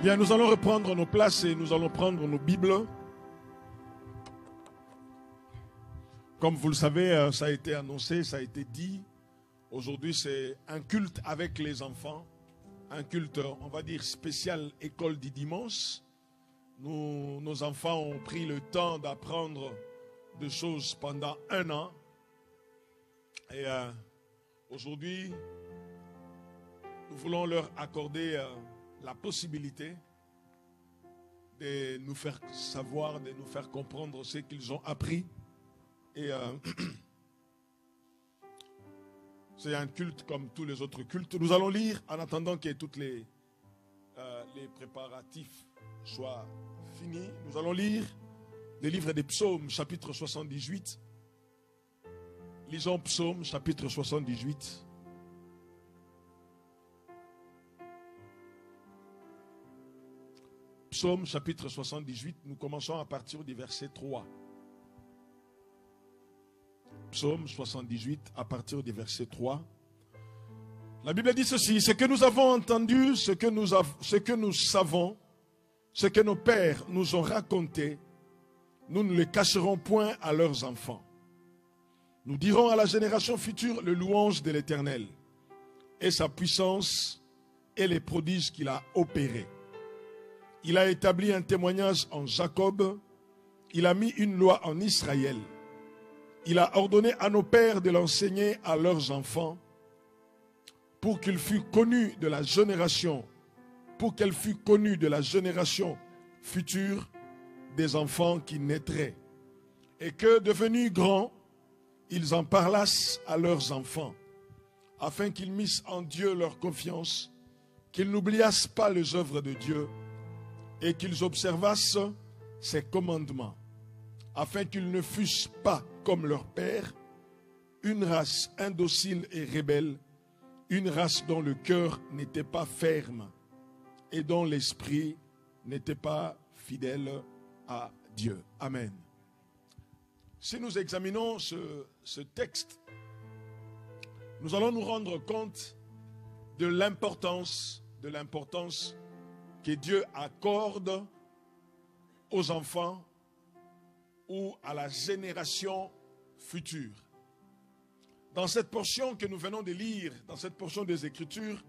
Bien, nous allons reprendre nos places et nous allons prendre nos Bibles. Comme vous le savez, ça a été annoncé, ça a été dit. Aujourd'hui, c'est un culte avec les enfants. Un culte, on va dire, spécial école du dimanche. Nos enfants ont pris le temps d'apprendre des choses pendant un an. Et aujourd'hui, nous voulons leur accorder la possibilité de nous faire savoir, de nous faire comprendre ce qu'ils ont appris. Et c'est un culte comme tous les autres cultes. Nous allons lire, en attendant que tous les préparatifs soient finis, nous allons lire le livre des Psaumes, chapitre 78. Lisons Psaume, chapitre 78. Psaume, chapitre 78, nous commençons à partir du verset 3. Psaume 78, à partir du verset 3. La Bible dit ceci: ce que nous avons entendu, ce que nous savons, ce que nos pères nous ont raconté, nous ne le cacherons point à leurs enfants. Nous dirons à la génération future le louange de l'Éternel et sa puissance et les prodiges qu'il a opérés. Il a établi un témoignage en Jacob, il a mis une loi en Israël. Il a ordonné à nos pères de l'enseigner à leurs enfants pour qu'il fût connu de la génération, pour qu'elle fût connue de la génération future des enfants qui naîtraient, et que, devenus grands, ils en parlassent à leurs enfants, afin qu'ils missent en Dieu leur confiance, qu'ils n'oubliassent pas les œuvres de Dieu, et qu'ils observassent ses commandements, afin qu'ils ne fussent pas comme leur père, une race indocile et rebelle, une race dont le cœur n'était pas ferme et dont l'esprit n'était pas fidèle à Dieu. Amen. Si nous examinons ce texte, nous allons nous rendre compte de l'importance que Dieu accorde aux enfants ou à la génération future. Dans cette portion que nous venons de lire, dans cette portion des Écritures,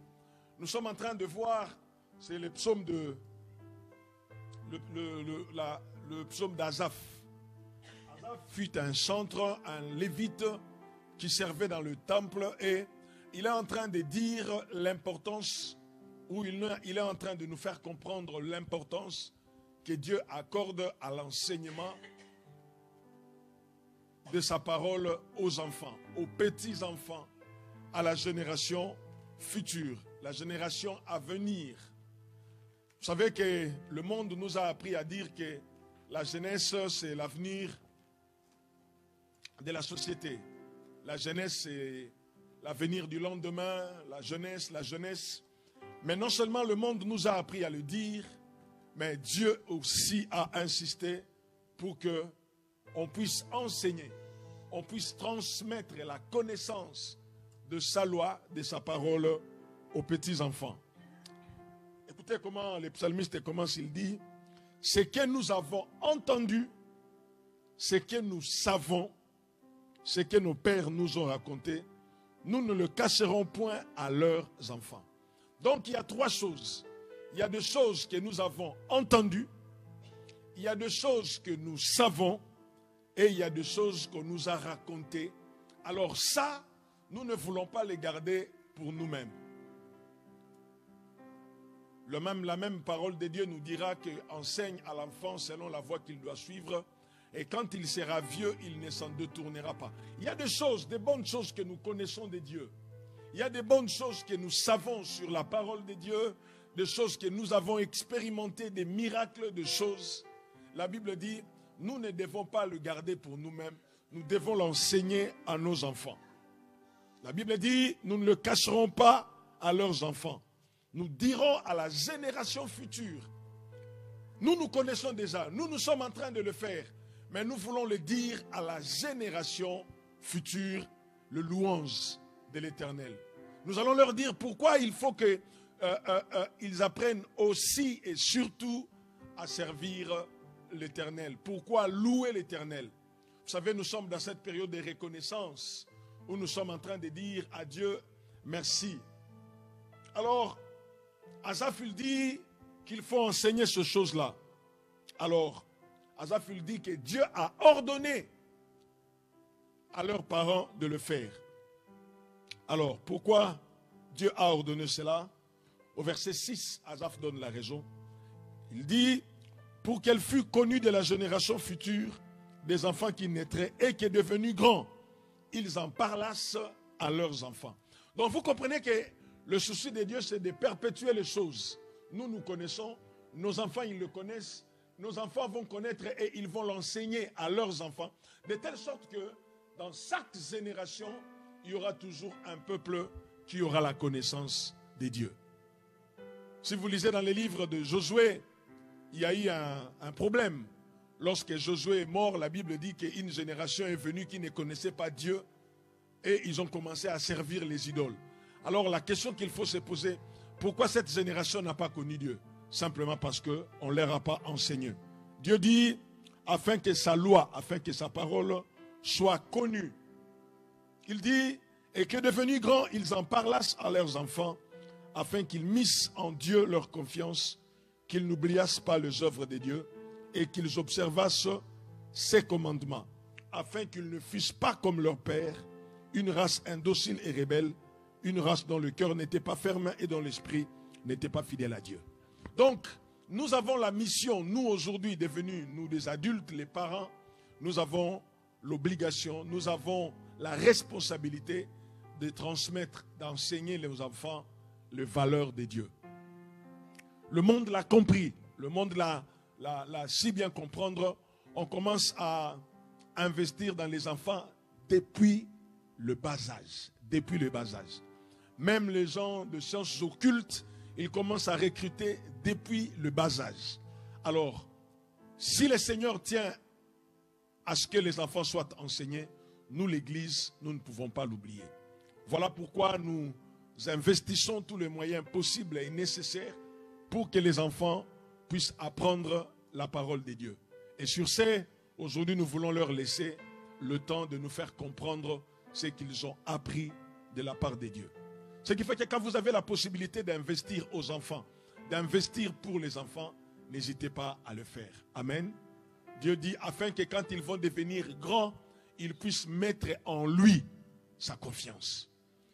nous sommes en train de voir, c'est le psaume le psaume d'Asaph. Asaph fut un chantre, un lévite qui servait dans le temple, et il est en train de dire l'importance, ou il est en train de nous faire comprendre l'importance que Dieu accorde à l'enseignement de sa parole aux enfants, aux petits-enfants, à la génération future, la génération à venir. Vous savez que le monde nous a appris à dire que la jeunesse, c'est l'avenir de la société. La jeunesse, c'est l'avenir du lendemain, la jeunesse. Mais non seulement le monde nous a appris à le dire, mais Dieu aussi a insisté pour que on puisse enseigner, on puisse transmettre la connaissance de sa loi, de sa parole aux petits-enfants. Écoutez comment le psalmiste commence, il dit: ce que nous avons entendu, ce que nous savons, ce que nos pères nous ont raconté, nous ne le cacherons point à leurs enfants. Donc il y a trois choses. Il y a des choses que nous avons entendues, il y a des choses que nous savons, et il y a des choses qu'on nous a racontées. Alors ça, nous ne voulons pas les garder pour nous-mêmes. La même parole de Dieu nous dira qu'enseigne à l'enfant selon la voie qu'il doit suivre, et quand il sera vieux, il ne s'en détournera pas. Il y a des choses, des bonnes choses que nous connaissons de Dieu. Il y a des bonnes choses que nous savons sur la parole de Dieu, des choses que nous avons expérimentées, des miracles, des choses. La Bible dit, nous ne devons pas le garder pour nous-mêmes, nous devons l'enseigner à nos enfants. La Bible dit, nous ne le cacherons pas à leurs enfants. Nous dirons à la génération future. Nous connaissons déjà, nous sommes en train de le faire, mais nous voulons le dire à la génération future, le louange de l'Éternel. Nous allons leur dire pourquoi il faut que ils apprennent aussi et surtout à servir l'Éternel. Pourquoi louer l'Éternel? Vous savez, nous sommes dans cette période de reconnaissance où nous sommes en train de dire à Dieu merci. Alors, Asaph il dit qu'il faut enseigner ces choses-là. Alors, Asaph il dit que Dieu a ordonné à leurs parents de le faire. Alors, pourquoi Dieu a ordonné cela? Au verset 6, Asaph donne la raison. Il dit, pour qu'elle fût connue de la génération future, des enfants qui naîtraient et qui est devenu grands, ils en parlassent à leurs enfants. Donc vous comprenez que le souci de Dieu, c'est de perpétuer les choses. Nous, nous connaissons, nos enfants, ils le connaissent, nos enfants vont connaître et ils vont l'enseigner à leurs enfants, de telle sorte que dans chaque génération, il y aura toujours un peuple qui aura la connaissance de Dieu. Si vous lisez dans les livres de Josué, il y a eu un problème. Lorsque Josué est mort, la Bible dit qu'une génération est venue qui ne connaissait pas Dieu et ils ont commencé à servir les idoles. Alors la question qu'il faut se poser, pourquoi cette génération n'a pas connu Dieu? Simplement parce qu'on ne leur a pas enseigné. Dieu dit, afin que sa loi, afin que sa parole soit connue. Il dit, et que devenus grands, ils en parlassent à leurs enfants, afin qu'ils missent en Dieu leur confiance, qu'ils n'oubliassent pas les œuvres de Dieu, et qu'ils observassent ses commandements, afin qu'ils ne fussent pas comme leur père, une race indocile et rebelle, une race dont le cœur n'était pas ferme et dont l'esprit n'était pas fidèle à Dieu. Donc, nous avons la mission, nous aujourd'hui devenus, nous des adultes, les parents, nous avons l'obligation, nous avons la responsabilité de transmettre, d'enseigner aux enfants les valeurs de Dieu. Le monde l'a compris, le monde l'a si bien comprendre, on commence à investir dans les enfants depuis le bas âge. Depuis le bas âge. Même les gens de sciences occultes, ils commencent à recruter depuis le bas âge. Alors, si le Seigneur tient à ce que les enfants soient enseignés, nous, l'Église, nous ne pouvons pas l'oublier. Voilà pourquoi nous investissons tous les moyens possibles et nécessaires pour que les enfants puissent apprendre la parole de Dieu. Et sur ce, aujourd'hui, nous voulons leur laisser le temps de nous faire comprendre ce qu'ils ont appris de la part de Dieu. Ce qui fait que quand vous avez la possibilité d'investir aux enfants, d'investir pour les enfants, n'hésitez pas à le faire. Amen. Dieu dit, afin que quand ils vont devenir grands, ils puissent mettre en lui sa confiance.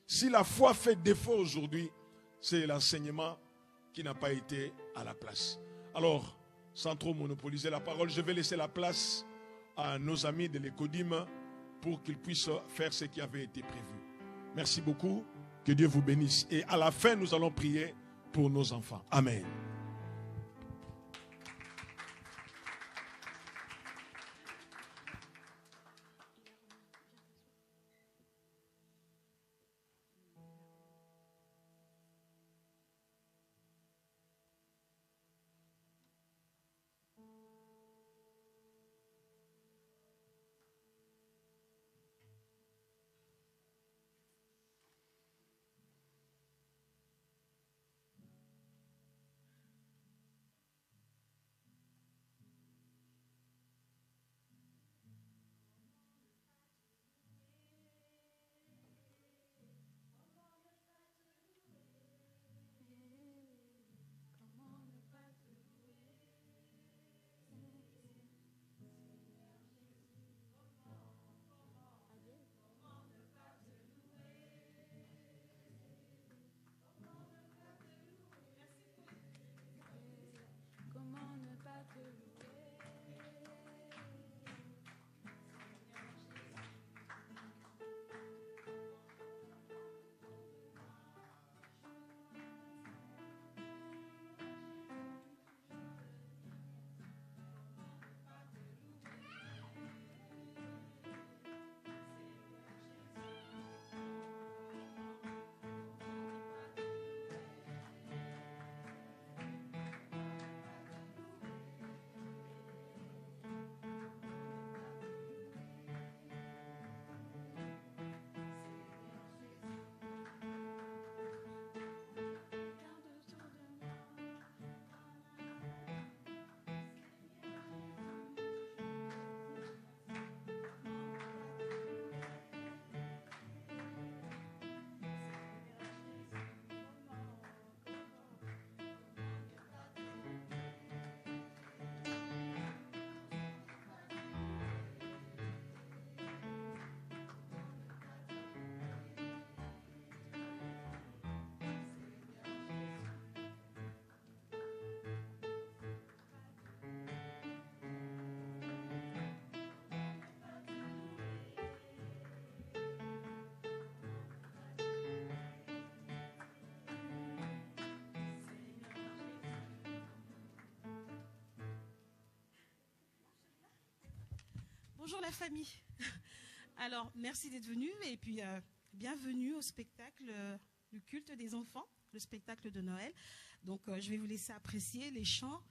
Si la foi fait défaut aujourd'hui, c'est l'enseignement qui n'a pas été à la place. Alors, sans trop monopoliser la parole, je vais laisser la place à nos amis de l'Écodim pour qu'ils puissent faire ce qui avait été prévu. Merci beaucoup. Que Dieu vous bénisse. Et à la fin, nous allons prier pour nos enfants. Amen. Bonjour la famille. Alors, merci d'être venus et puis bienvenue au spectacle du culte des enfants, le spectacle de Noël. Donc, je vais vous laisser apprécier les chants,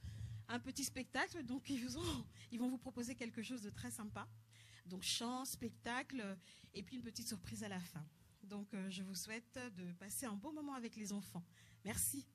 un petit spectacle. Donc, ils vont vous proposer quelque chose de très sympa. Donc, chant, spectacle et puis une petite surprise à la fin. Donc, je vous souhaite de passer un bon moment avec les enfants. Merci.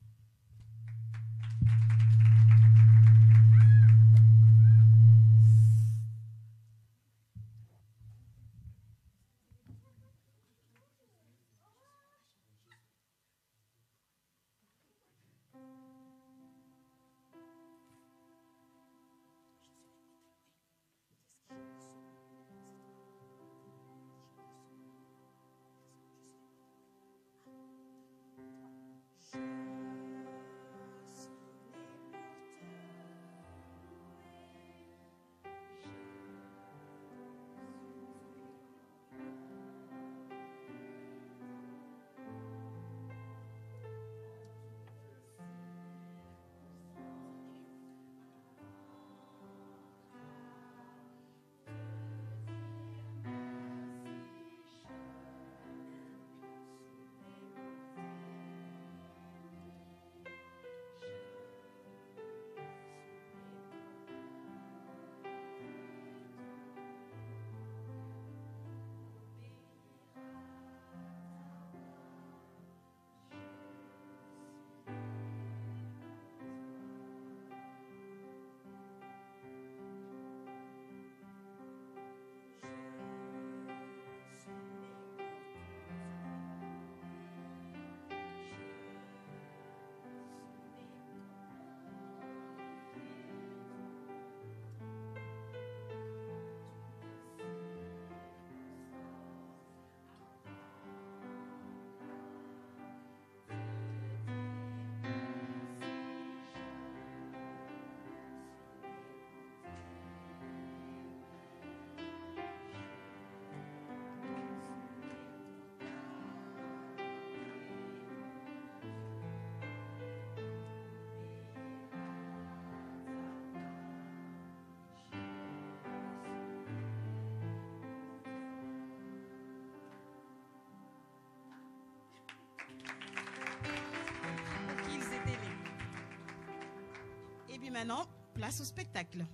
Et puis maintenant, place au spectacle.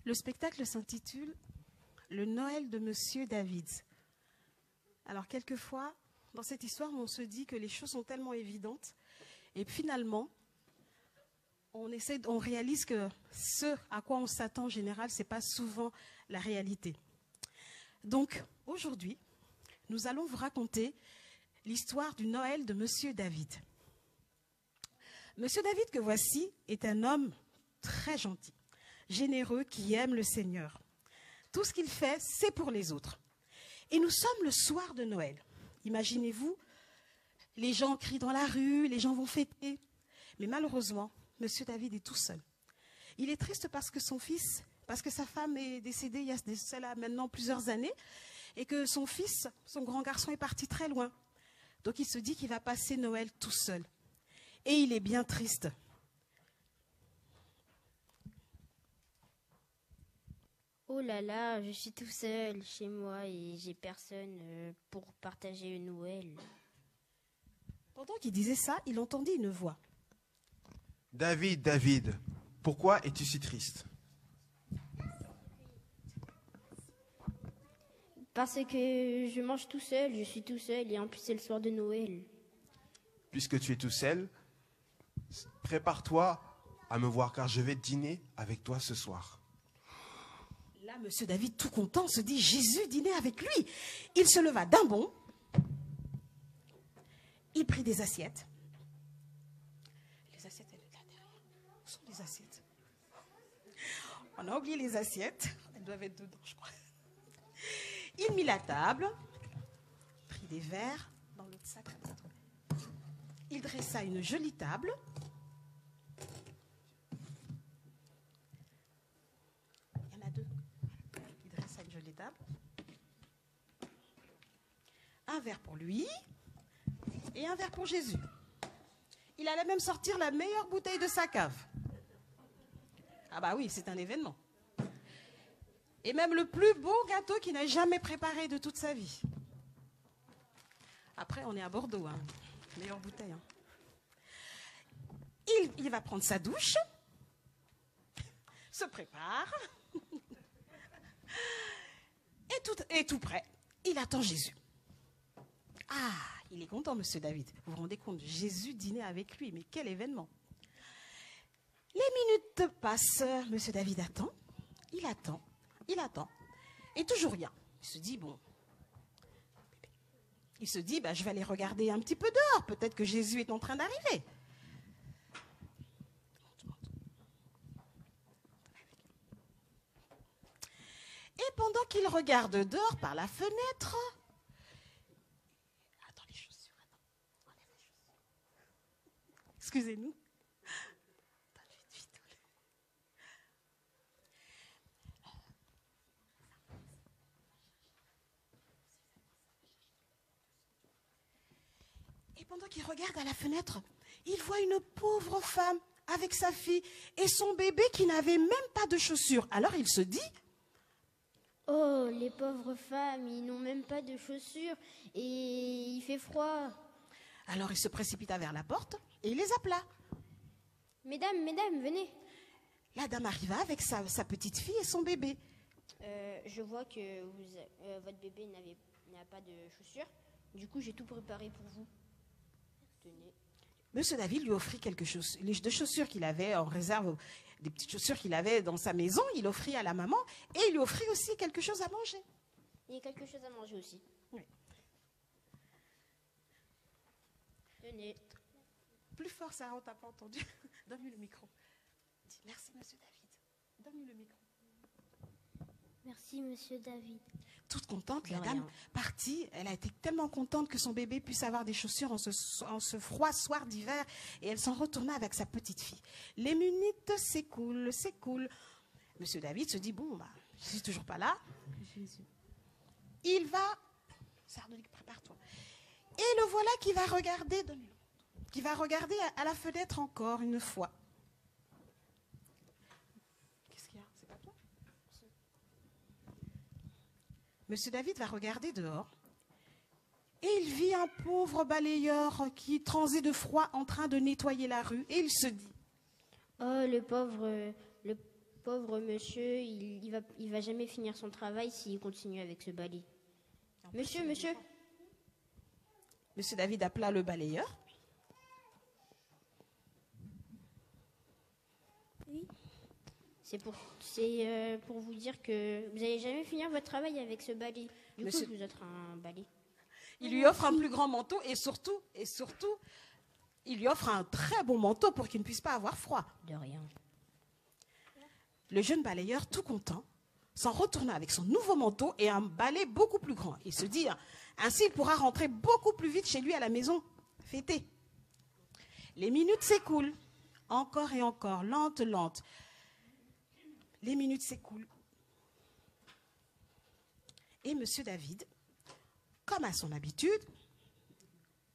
Le spectacle s'intitule « Le Noël de Monsieur David ». Alors, quelquefois, dans cette histoire, on se dit que les choses sont tellement évidentes et finalement, on réalise que ce à quoi on s'attend en général, ce n'est pas souvent la réalité. Donc, aujourd'hui, nous allons vous raconter l'histoire du Noël de Monsieur David. Monsieur David que voici est un homme très gentil, généreux, qui aime le Seigneur. Tout ce qu'il fait, c'est pour les autres. Et nous sommes le soir de Noël. Imaginez-vous, les gens crient dans la rue, les gens vont fêter. Mais malheureusement, Monsieur David est tout seul. Il est triste parce que sa femme est décédée il y a cela maintenant plusieurs années, et que son fils, son grand garçon, est parti très loin. Donc il se dit qu'il va passer Noël tout seul. Et il est bien triste. Oh là là, je suis tout seul chez moi et j'ai personne pour partager Noël. Pendant qu'il disait ça, il entendit une voix. David, David, pourquoi es-tu si triste? Parce que je mange tout seul, je suis tout seul et en plus c'est le soir de Noël. Puisque tu es tout seul, prépare-toi à me voir car je vais dîner avec toi ce soir. Là, monsieur David, tout content, se dit Jésus dînait avec lui. Il se leva d'un bond. Il prit des assiettes. Les assiettes, elles étaient là derrière. Où sont les assiettes? On a oublié les assiettes. Elles doivent être dedans, je crois. Il mit la table, prit des verres dans l'autre sac. Il dressa une jolie table. Il y en a deux. Il dressa une jolie table. Un verre pour lui et un verre pour Jésus. Il allait même sortir la meilleure bouteille de sa cave. Ah bah oui, c'est un événement. Et même le plus beau gâteau qu'il n'a jamais préparé de toute sa vie. Après, on est à Bordeaux, hein. Meilleure bouteille. Hein. Il va prendre sa douche, se prépare, et tout prêt. Il attend Jésus. Ah, il est content, monsieur David. Vous vous rendez compte, Jésus dînait avec lui, mais quel événement. Les minutes passent, monsieur David attend, il attend. Et toujours rien. Il se dit, je vais aller regarder un petit peu dehors. Peut-être que Jésus est en train d'arriver. Et pendant qu'il regarde dehors par la fenêtre... Attends, les chaussures, enlève les chaussures. Excusez-nous. Et pendant qu'il regarde à la fenêtre, il voit une pauvre femme avec sa fille et son bébé qui n'avait même pas de chaussures. Alors il se dit... Oh, les pauvres femmes, ils n'ont même pas de chaussures et il fait froid. Alors il se précipita vers la porte et il les appela. Mesdames, venez. La dame arriva avec sa petite fille et son bébé. Je vois que votre bébé n'a pas de chaussures. Du coup, j'ai tout préparé pour vous. Tenez. Monsieur David lui offrit quelque chose. Les deux chaussures qu'il avait en réserve, des petites chaussures qu'il avait dans sa maison, il offrit à la maman et il lui offrit aussi quelque chose à manger. Il y a quelque chose à manger aussi. Oui. Tenez. Plus fort, Sarah, on t'a pas entendu. Donne-lui le micro. Dis merci, monsieur David. Donne-lui le micro. Merci, monsieur David. Toute contente, De la rien. dame partie. Elle a été tellement contente que son bébé puisse avoir des chaussures en ce froid soir d'hiver. Et elle s'en retourna avec sa petite fille. Les minutes s'écoulent. Monsieur David se dit, je suis toujours pas là. Il va... Sardonique, prépare-toi. Et le voilà qui va regarder... Qui va regarder à la fenêtre encore une fois. Qu'est-ce qu'il y a? C'est pas toi? Monsieur David va regarder dehors et il vit un pauvre balayeur qui transait de froid en train de nettoyer la rue et il se dit Oh, le pauvre monsieur, il va jamais finir son travail s'il continue avec ce balai. Monsieur. Monsieur David appela le balayeur. Oui. C'est pour vous dire que vous n'allez jamais finir votre travail avec ce balai. Du coup, je vous offre un balai. Il lui offre un plus grand manteau et surtout, il lui offre un très bon manteau pour qu'il ne puisse pas avoir froid. De rien. Le jeune balayeur, tout content, s'en retourna avec son nouveau manteau et un balai beaucoup plus grand. Il se dit, ainsi il pourra rentrer beaucoup plus vite chez lui à la maison, fêter. Les minutes s'écoulent, encore et encore, lente. Les minutes s'écoulent. Et monsieur David, comme à son habitude,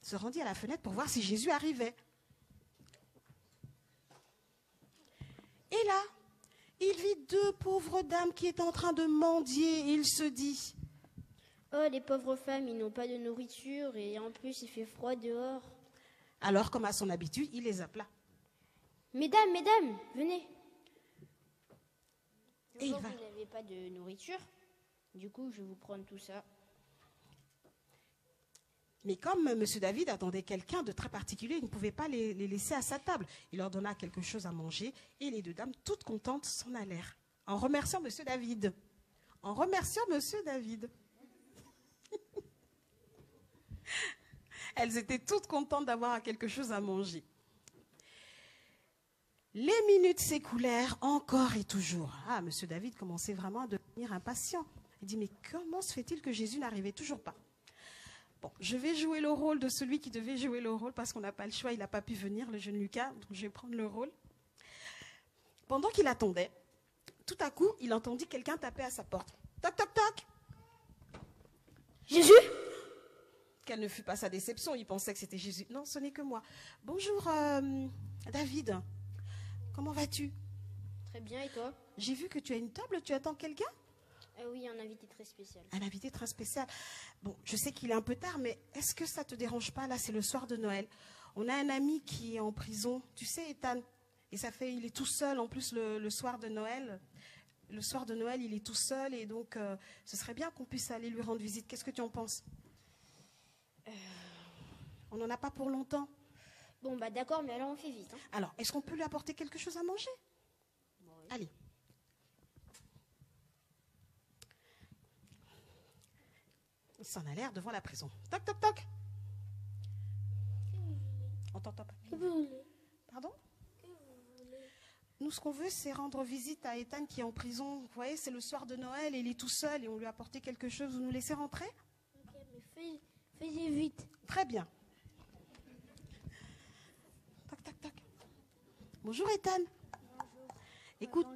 se rendit à la fenêtre pour voir si Jésus arrivait. Et là, Il vit 2 pauvres dames qui étaient en train de mendier et il se dit, Oh, les pauvres femmes, ils n'ont pas de nourriture et en plus il fait froid dehors. alors comme à son habitude, il les appela. Mesdames, mesdames, venez. Et il Vous va. n'avez pas de nourriture, du coup je vais vous prendre tout ça. Mais comme M. David attendait quelqu'un de très particulier, il ne pouvait pas les laisser à sa table. Il leur donna quelque chose à manger et les 2 dames, toutes contentes, s'en allèrent. En remerciant M. David. En remerciant M. David. Elles étaient toutes contentes d'avoir quelque chose à manger. Les minutes s'écoulèrent encore et toujours. Ah, M. David commençait vraiment à devenir impatient. Il dit, mais comment se fait-il que Jésus n'arrivait toujours pas? Bon, je vais jouer le rôle de celui qui devait jouer le rôle parce qu'on n'a pas le choix, il n'a pas pu venir, le jeune Lucas, donc je vais prendre le rôle. Pendant qu'il attendait, tout à coup, il entendit quelqu'un taper à sa porte. Toc, toc, toc. Jésus? Quelle ne fut pas sa déception, il pensait que c'était Jésus. Non, ce n'est que moi. Bonjour, David. Comment vas-tu? Très bien, et toi? J'ai vu que tu as une table, tu attends quelqu'un? Oui, un invité très spécial. Un invité très spécial. Bon, je sais qu'il est un peu tard, mais est-ce que ça ne te dérange pas? Là, c'est le soir de Noël. On a un ami qui est en prison, tu sais, Ethan. Et il est tout seul, en plus, le soir de Noël. Le soir de Noël, il est tout seul, et donc, ce serait bien qu'on puisse aller lui rendre visite. Qu'est-ce que tu en penses? On n'en a pas pour longtemps. Bon, bah d'accord, mais alors on fait vite. Hein. Alors, est-ce qu'on peut lui apporter quelque chose à manger? Oui. Allez. Il s'en allèrent devant la prison. Toc, toc, toc. On t'entend pas. Que vous voulez? Pardon? Nous, ce qu'on veut, c'est rendre visite à Ethan qui est en prison. Vous voyez, c'est le soir de Noël et il est tout seul et on lui a apporté quelque chose. Vous nous laissez rentrer? Ok, mais faites vite. Très bien. Tac, tac, tac. Bonjour, Ethan. Bonjour. Écoute.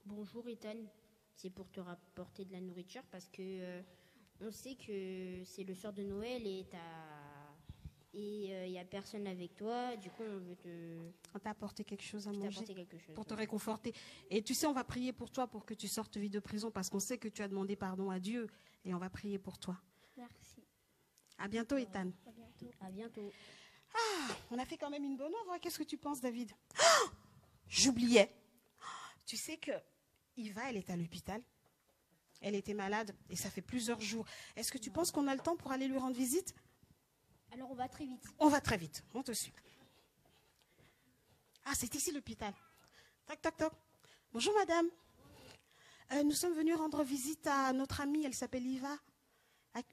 Bonjour, Ethan. C'est pour te rapporter de la nourriture parce que on sait que c'est le soir de Noël et il n'y a personne avec toi. Du coup, On t'a apporté quelque chose à manger t'apporter quelque chose. pour te réconforter. Et tu sais, on va prier pour toi pour que tu sortes vite de prison parce qu'on sait que tu as demandé pardon à Dieu et on va prier pour toi. Merci. À bientôt, Ethan. À bientôt. À bientôt. On a fait quand même une bonne œuvre. Qu'est-ce que tu penses, David? Oh, j'oubliais. Tu sais que Iva, elle est à l'hôpital. Elle était malade et ça fait plusieurs jours. Est-ce que tu penses qu'on a le temps pour aller lui rendre visite? Alors, on va très vite. On va très vite. On te suit. Ah, c'est ici l'hôpital. Toc, toc, toc. Bonjour, madame. Nous sommes venus rendre visite à notre amie. Elle s'appelle Iva.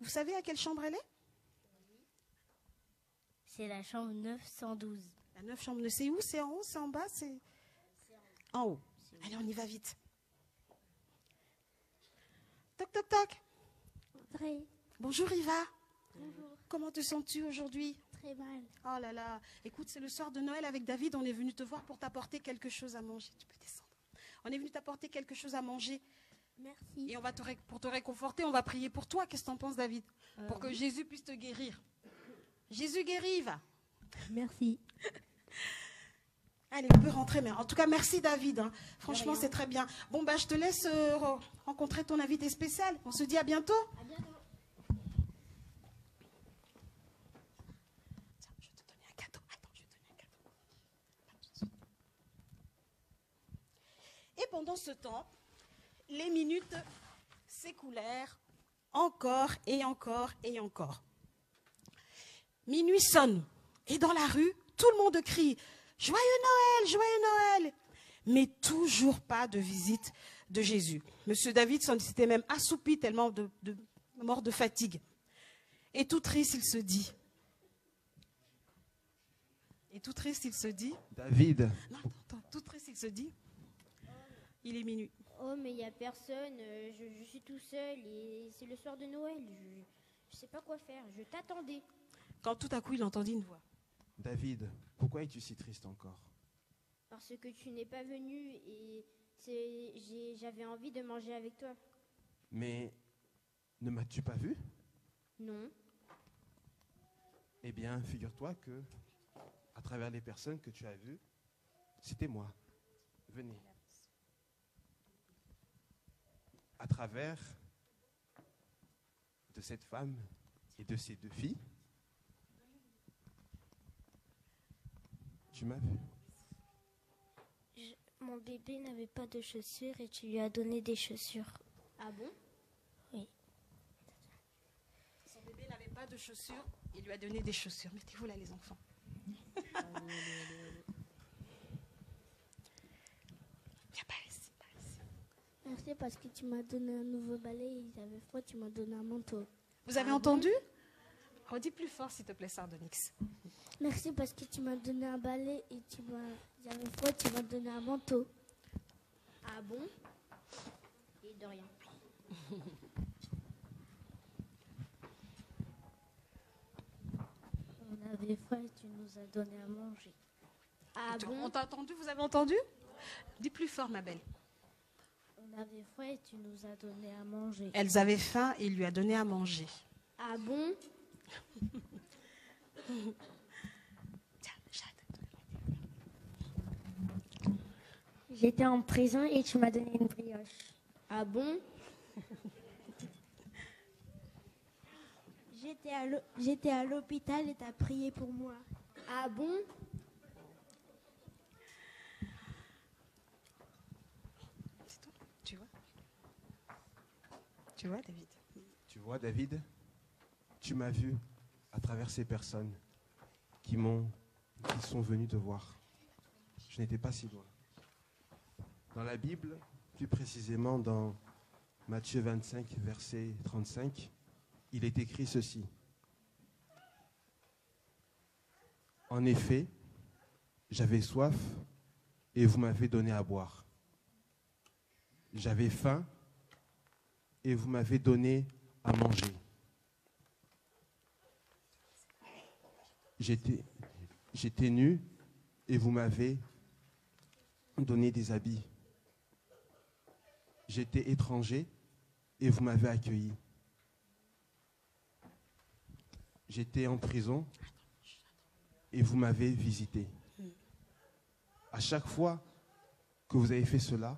Vous savez à quelle chambre elle est? C'est la chambre 912. La 9 chambre. C'est où? C'est en haut? C'est en bas? C'est en haut. Allez, on y va vite. Toc, toc, toc. Très, Bonjour, Iva. bonjour. Comment te sens-tu aujourd'hui? Très mal. Oh là là. Écoute, c'est le soir de Noël avec David. On est venu te voir pour t'apporter quelque chose à manger. Tu peux descendre. On est venu t'apporter quelque chose à manger. Merci. Et pour te réconforter, on va prier pour toi. Qu'est-ce que tu en penses, David? Pour que oui. Jésus puisse te guérir. Jésus guérit, Iva. Merci. Allez, on peut rentrer. Mais en tout cas, merci, David. Hein. Franchement, c'est très bien. Bon, bah, je te laisse rencontrer ton invité spécial. On se dit à bientôt. À bientôt. Tiens, je vais te donner un cadeau. Attends, je vais te donner un cadeau. Et pendant ce temps, les minutes s'écoulèrent encore et encore et encore. Minuit sonne et dans la rue, tout le monde crie « Joyeux Noël, joyeux Noël !» Mais toujours pas de visite de Jésus. Monsieur David s'était même assoupi tellement mort de fatigue. Et tout triste, il se dit. David, Non, attends, tout triste, il se dit. Il est minuit. Oh, mais il n'y a personne. Je suis tout seul et c'est le soir de Noël. Je sais pas quoi faire. Je t'attendais. Quand tout à coup, il entendit une voix. David, pourquoi es-tu si triste encore? Parce que tu n'es pas venu et j'avais envie de manger avec toi. Mais ne m'as-tu pas vu? Non. Eh bien, figure-toi que, à travers les personnes que tu as vues, c'était moi. Venez. à travers de cette femme et de ces 2 filles, tu m'as vu. Mon bébé n'avait pas de chaussures et tu lui as donné des chaussures. Ah bon? Oui. Son bébé n'avait pas de chaussures, il lui a donné des chaussures. Mettez-vous là, les enfants. Viens par ici, par ici. Merci parce que tu m'as donné un nouveau balai et ils avaient froid, tu m'as donné un manteau. Vous avez entendu? Redis plus fort, s'il te plaît, Sardonyx. Merci parce que tu m'as donné un balai et ils avaient froid, tu m'as donné un manteau. Ah bon? Et de rien. On avait froid et tu nous as donné à manger. Ah bon? On t'a entendu? Vous avez entendu? Dis plus fort, ma belle. On avait froid et tu nous as donné à manger. Elles avaient faim et il lui a donné à manger. Ah bon? Tiens, Jade. J'étais en prison et tu m'as donné une brioche. Ah bon? J'étais à l'hôpital et t'as prié pour moi. Ah bon? C'est tout. Tu vois? Tu vois, David? Tu vois, David, tu m'as vu à travers ces personnes qui sont venues te voir. Je n'étais pas si loin. Dans la Bible, plus précisément dans Matthieu 25, verset 35, il est écrit ceci. En effet, j'avais soif et vous m'avez donné à boire. J'avais faim et vous m'avez donné à manger. J'étais nu et vous m'avez donné des habits. J'étais étranger et vous m'avez accueilli. J'étais en prison et vous m'avez visité. À chaque fois que vous avez fait cela,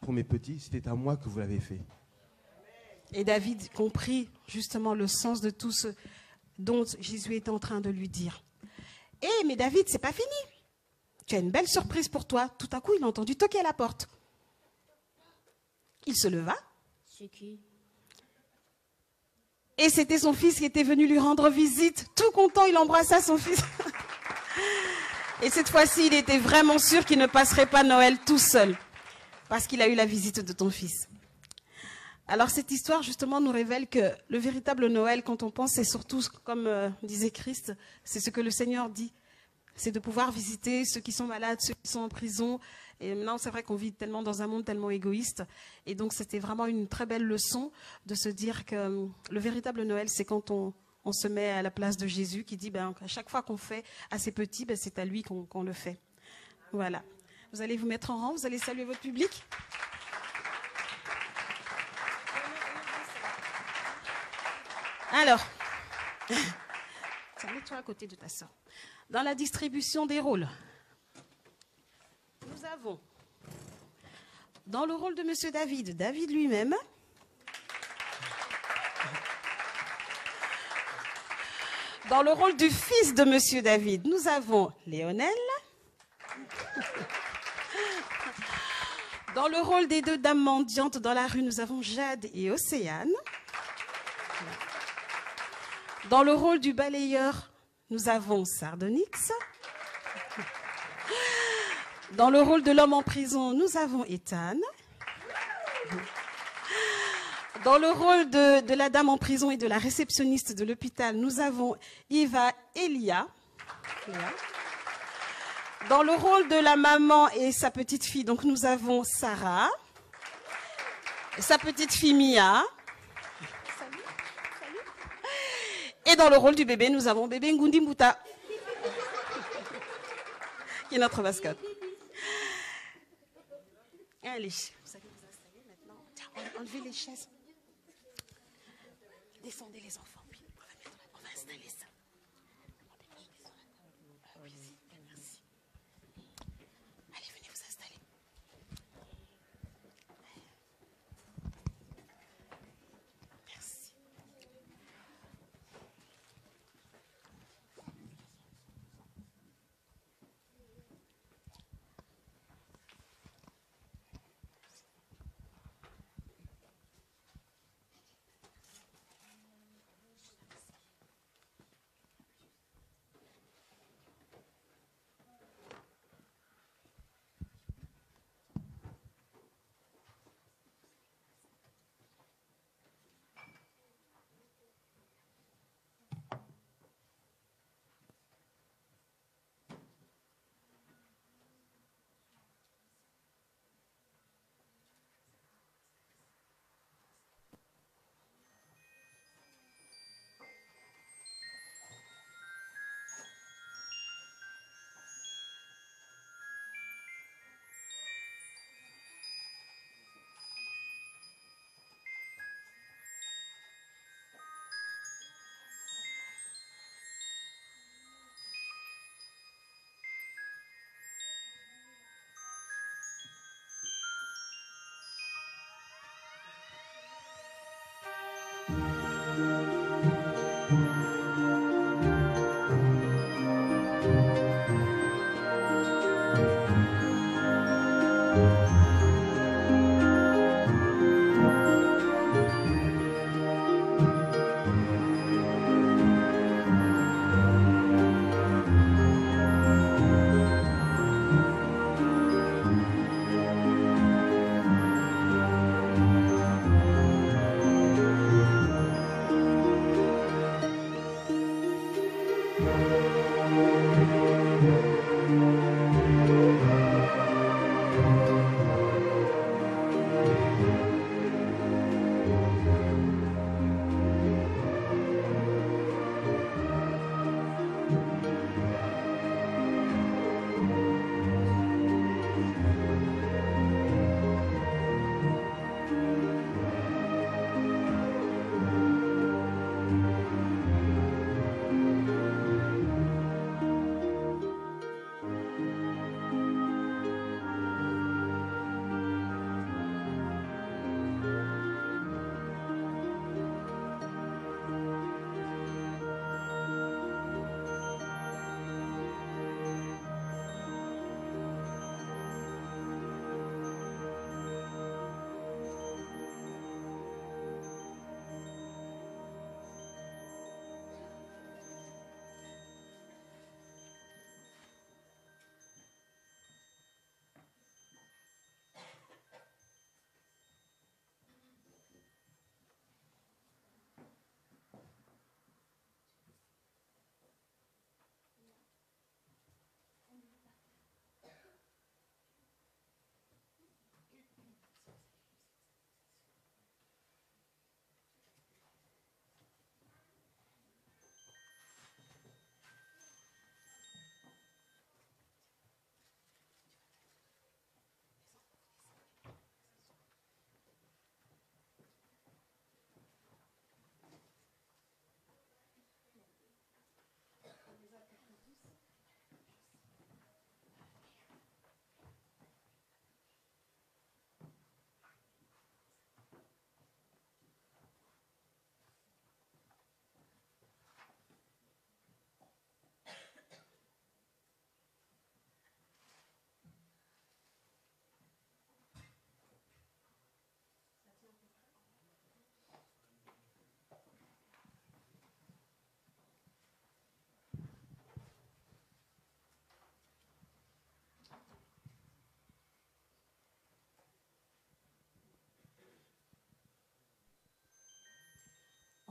pour mes petits, c'était à moi que vous l'avez fait. Et David comprit justement le sens de tout ce dont Jésus était en train de lui dire. Mais David, c'est pas fini. Tu as une belle surprise pour toi. Tout à coup, il a entendu toquer à la porte. Il se leva. C'est qui? Et c'était son fils qui était venu lui rendre visite. Tout content, il embrassa son fils. Et cette fois-ci, il était vraiment sûr qu'il ne passerait pas Noël tout seul. Parce qu'il a eu la visite de ton fils. Alors cette histoire, justement, nous révèle que le véritable Noël, quand on pense, c'est surtout, comme disait Christ, c'est ce que le Seigneur dit. C'est de pouvoir visiter ceux qui sont malades, ceux qui sont en prison. Et maintenant, c'est vrai qu'on vit tellement dans un monde tellement égoïste. Et donc, c'était vraiment une très belle leçon de se dire que le véritable Noël, c'est quand on se met à la place de Jésus, qui dit, à chaque fois qu'on fait à ses petits, c'est à lui qu'on le fait. Voilà. Vous allez vous mettre en rang, vous allez saluer votre public. Alors, tiens, mets-toi à côté de ta soeur. Dans la distribution des rôles, nous avons, dans le rôle de Monsieur David, David lui-même. Dans le rôle du fils de Monsieur David, nous avons Léonel. Dans le rôle des 2 dames mendiantes dans la rue, nous avons Jade et Océane. Dans le rôle du balayeur, nous avons Sardonyx. Dans le rôle de l'homme en prison, nous avons Ethan. Dans le rôle de la dame en prison et de la réceptionniste de l'hôpital, nous avons Eva Elia. Dans le rôle de la maman et sa petite fille, donc nous avons Sarah. Sa petite fille Mia. Et dans le rôle du bébé, nous avons bébé Ngundi Mbuta, qui est notre mascotte. Allez, vous allez vous installer maintenant. Tiens, enlevez les chaises. Descendez les enfants, puis on va installer ça. Merci. Allez, venez vous installer.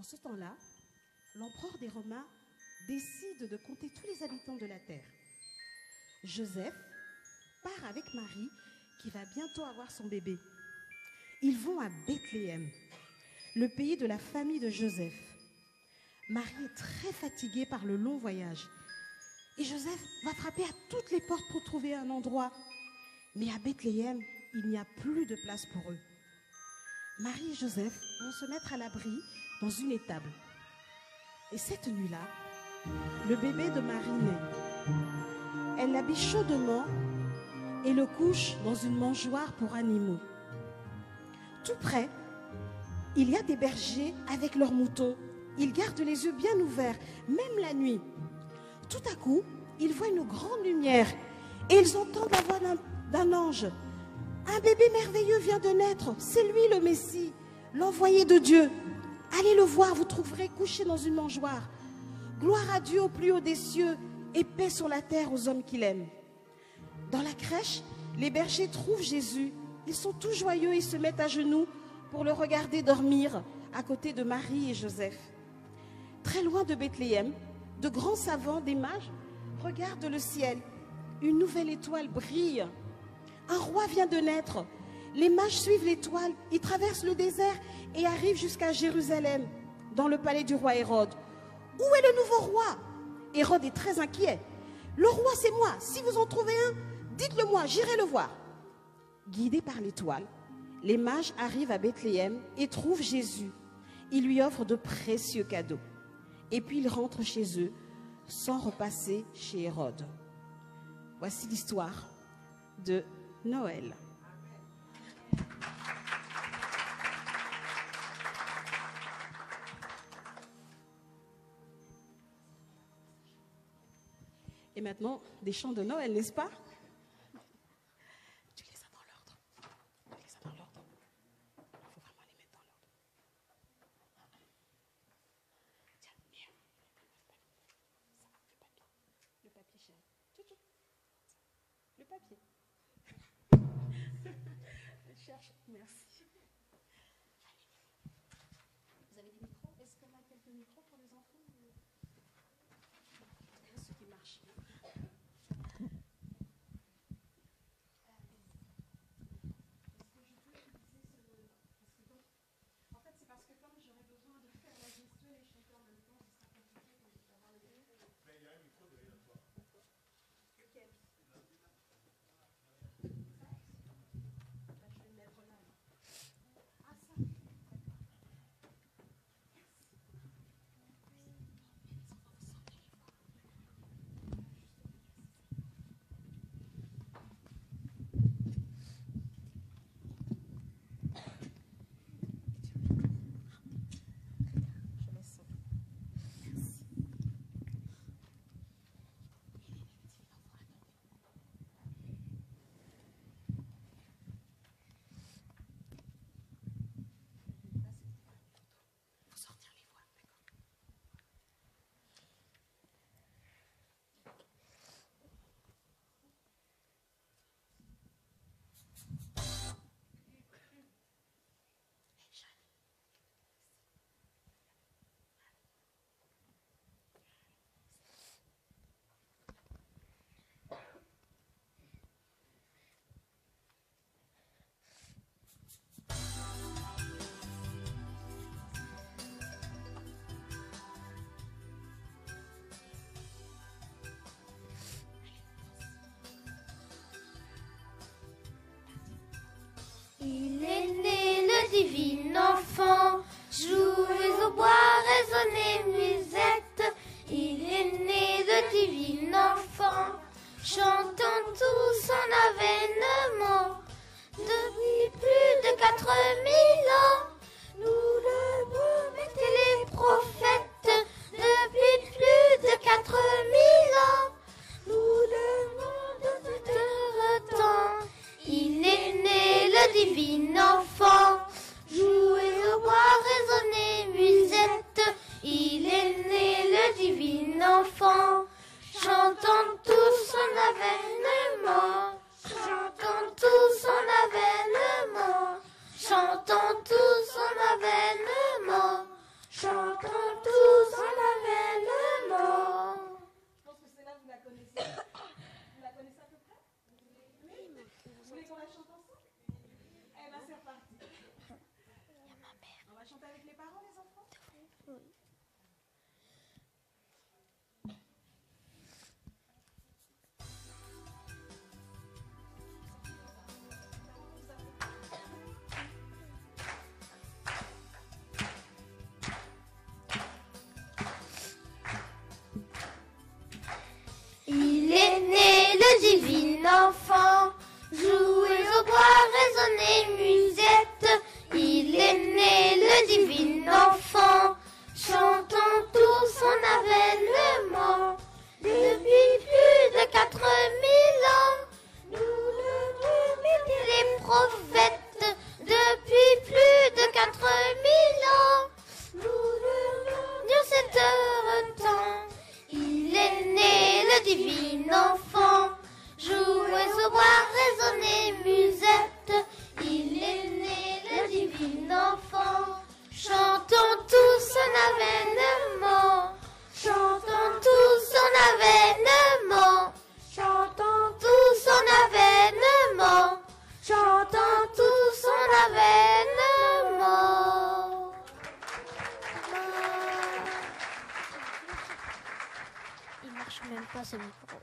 En ce temps-là, l'empereur des Romains décide de compter tous les habitants de la terre. Joseph part avec Marie, qui va bientôt avoir son bébé. Ils vont à Bethléem, le pays de la famille de Joseph. Marie est très fatiguée par le long voyage. Et Joseph va frapper à toutes les portes pour trouver un endroit. Mais à Bethléem, il n'y a plus de place pour eux. Marie et Joseph vont se mettre à l'abri dans une étable. Et cette nuit-là, le bébé de Marie naît. Elle l'habille chaudement et le couche dans une mangeoire pour animaux. Tout près, il y a des bergers avec leurs moutons. Ils gardent les yeux bien ouverts, même la nuit. Tout à coup, ils voient une grande lumière et ils entendent la voix d'un ange. Un bébé merveilleux vient de naître, c'est lui le Messie, l'envoyé de Dieu. Allez le voir, vous trouverez couché dans une mangeoire. Gloire à Dieu au plus haut des cieux et paix sur la terre aux hommes qu'il aime. Dans la crèche, les bergers trouvent Jésus. Ils sont tous joyeux et se mettent à genoux pour le regarder dormir à côté de Marie et Joseph. Très loin de Bethléem, de grands savants, des mages, regardent le ciel. Une nouvelle étoile brille. Un roi vient de naître. Les mages suivent l'étoile. Ils traversent le désert et arrivent jusqu'à Jérusalem, dans le palais du roi Hérode. Où est le nouveau roi? Hérode est très inquiet. Le roi, c'est moi. Si vous en trouvez un, dites-le moi, j'irai le voir. Guidés par l'étoile, les mages arrivent à Bethléem et trouvent Jésus. Ils lui offrent de précieux cadeaux. Et puis ils rentrent chez eux sans repasser chez Hérode. Voici l'histoire de Noël. « 」 « 」 « 」 « 」 « 」 « 」 « 」 « 」 « 」 « 」 « 」 « 」 « 」 « 」 « 」 « 」 « 」 « 」 « 」 « 」 « 」 « 」 « 」 « 」 « 」 « 」 « 」 « 」 « 」 « 」 « maintenant des chants de Noël, n'est-ce pas? Tu les as dans l'ordre. Tu les as dans l'ordre. Il faut vraiment les mettre dans l'ordre. Tiens, viens. Le papier, chérie. Tchou-tchou. Le papier. Je cherche. Merci. Vous avez des micros? Est-ce qu'on a quelques micros pour les enfants? Ce qui marche. En fait, c'est parce que comme j'aurais besoin de faire la gestuelle et chanter en même temps, ce sera compliqué quand je vais avoir le micro. Mais il y a un micro derrière toi. Lequel? Je vais le mettre là. Ah, ça. Il est né le divin enfant, jouez au bois, résonnez musette. Il est né le divin enfant, chantons tous son avènement. Depuis plus de 4000 ans, nous le promettaient les prophètes. Depuis plus de 4000 ans, nous le demandons de temps. Il est né le divin enfant, jouez au bois, résonnez musette. Il est né le divin enfant, chantons tous son avènement. Chantons tous son avènement. Chantons tous son avènement. Chantons tous son avènement. Je pense que celle-là, vous la connaissez. Vous la connaissez à peu près? Oui. Vous voulez qu'on la chante ensemble? Eh bien, c'est reparti. On va chanter avec les parents, les enfants? Oui. Il est né le divin enfant, jouez au bois, résonnez musette. Il est né le divin enfant, chantons tous son avènement. Depuis plus de 4000 ans, nous le promettaient les prophètes. Depuis plus de 4000 ans, nous le demandions cette heure temps. Il est né le divin enfant, jouez au bois, résonnez musette. Il est né le divin enfant, chantons tous son avènement. Chantons tous son avènement. Chantons tous son avènement. Chantons tous son avènement. Il marche même pas ce micro.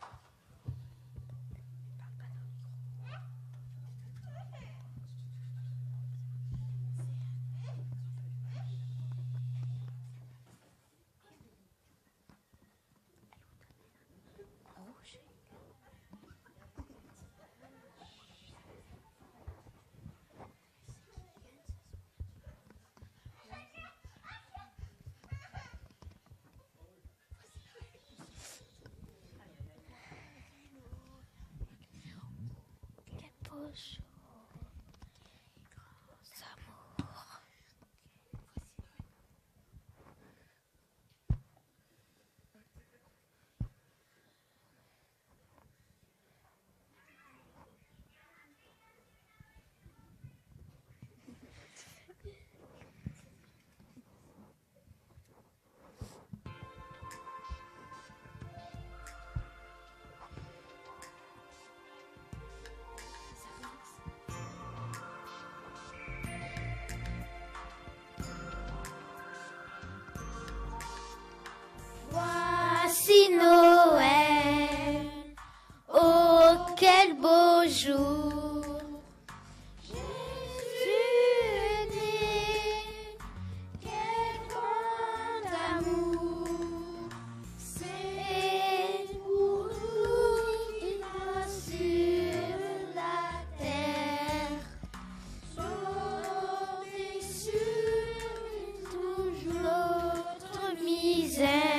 Voici Noël, oh quel beau jour. Jésus est né, quel grand amour. C'est pour nous qu'il va sur la terre. Sauver sur toujours notre misère.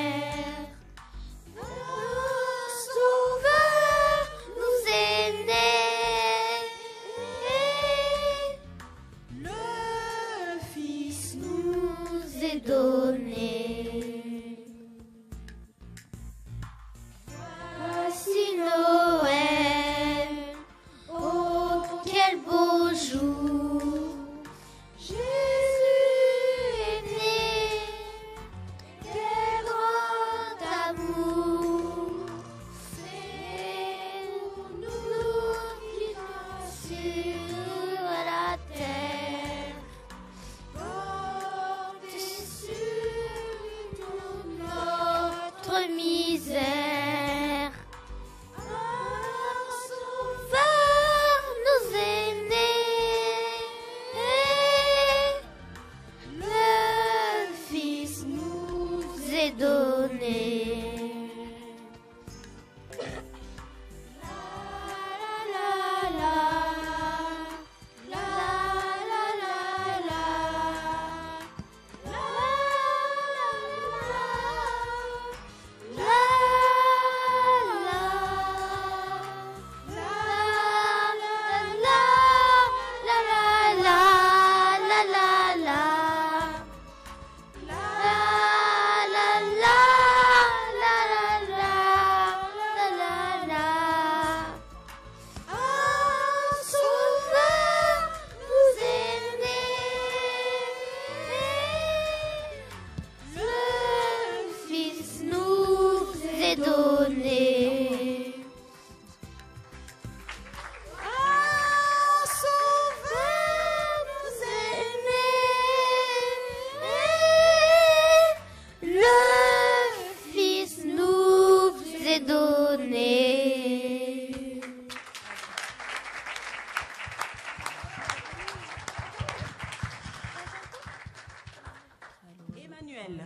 Voici Noël, oh quel beau jour. Jésus est né, quel grand amour. C'est pour nous qu'il va sur la terre. Par-dessus toute notre misère. Emmanuel.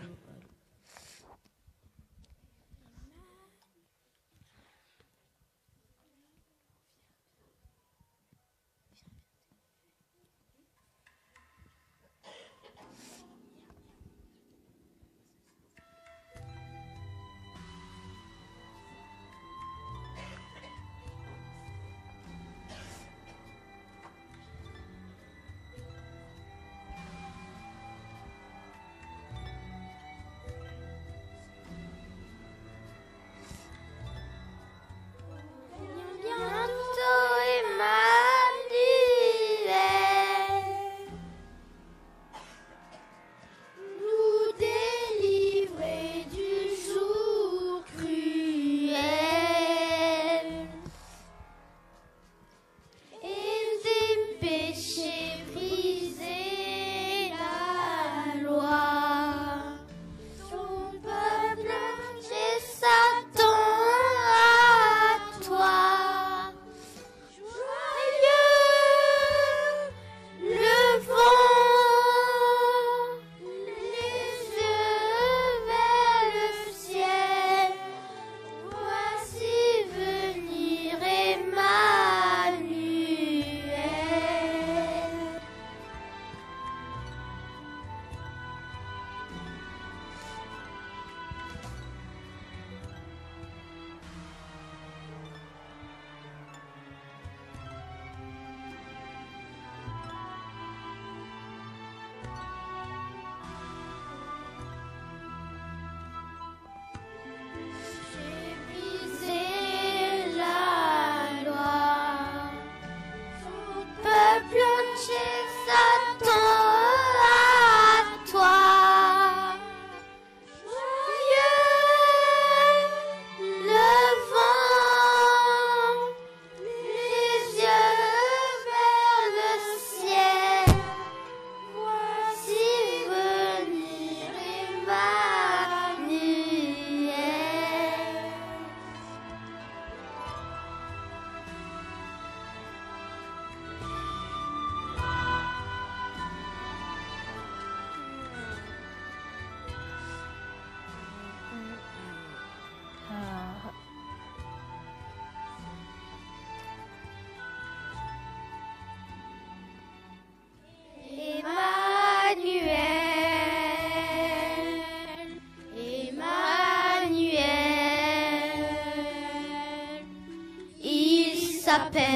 s'appelle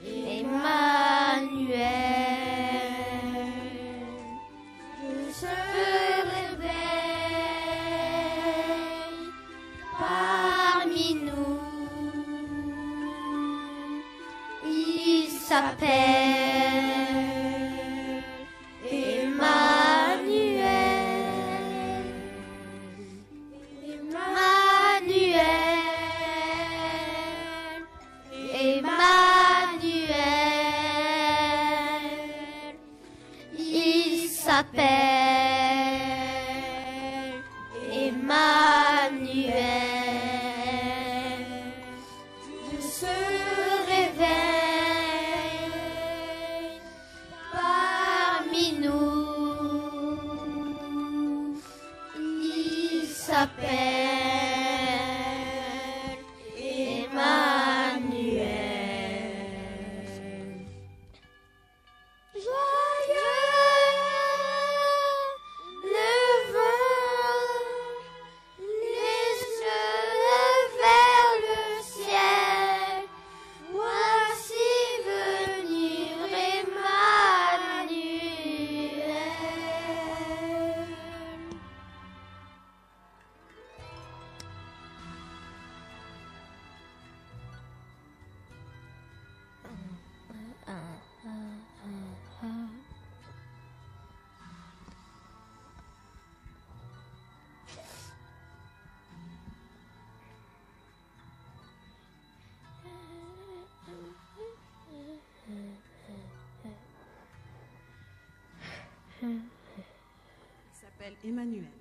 Emmanuel. Il se réveille parmi nous. Il s'appelle Emmanuel. Emmanuel. Emmanuel. Il s'appelle Emmanuel. Dieu se réveille parmi nous. Il s'appelle Emmanuel. Joyeux le vent, les yeux vers le ciel. Voici venir Emmanuel. Il s'appelle Emmanuel.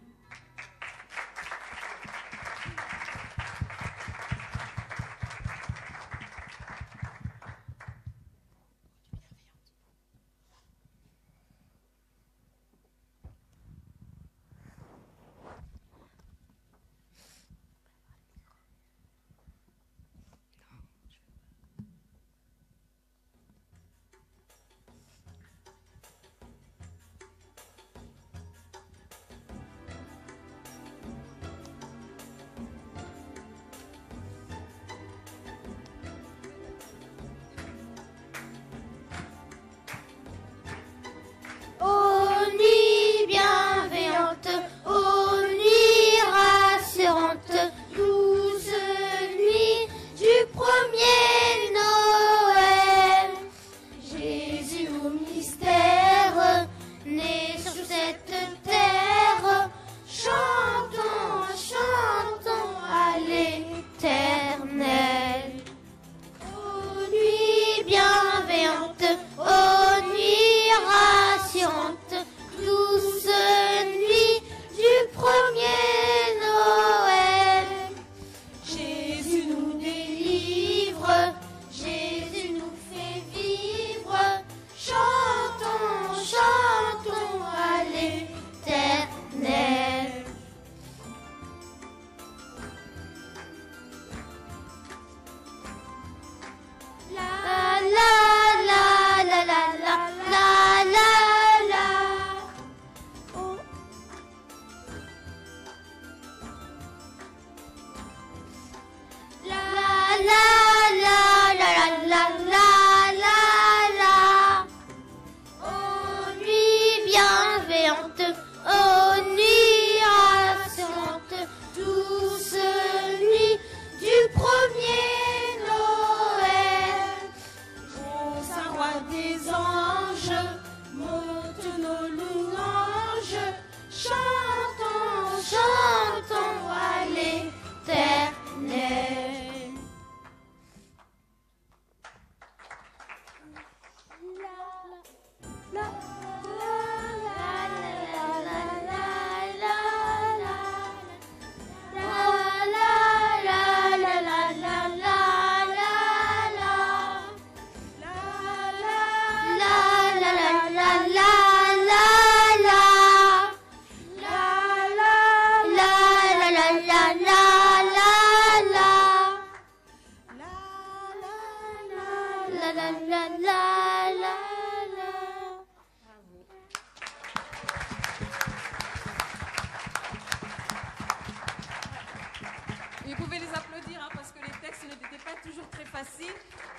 toujours très facile,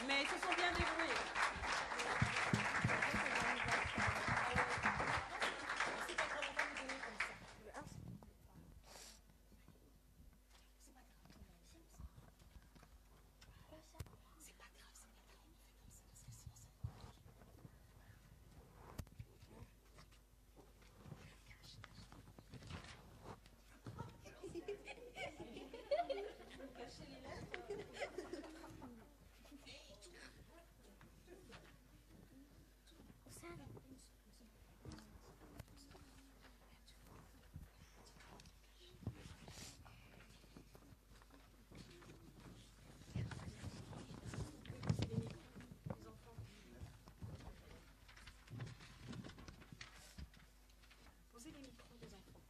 mais ils se sont bien débrouillés. Posez les micros des enfants.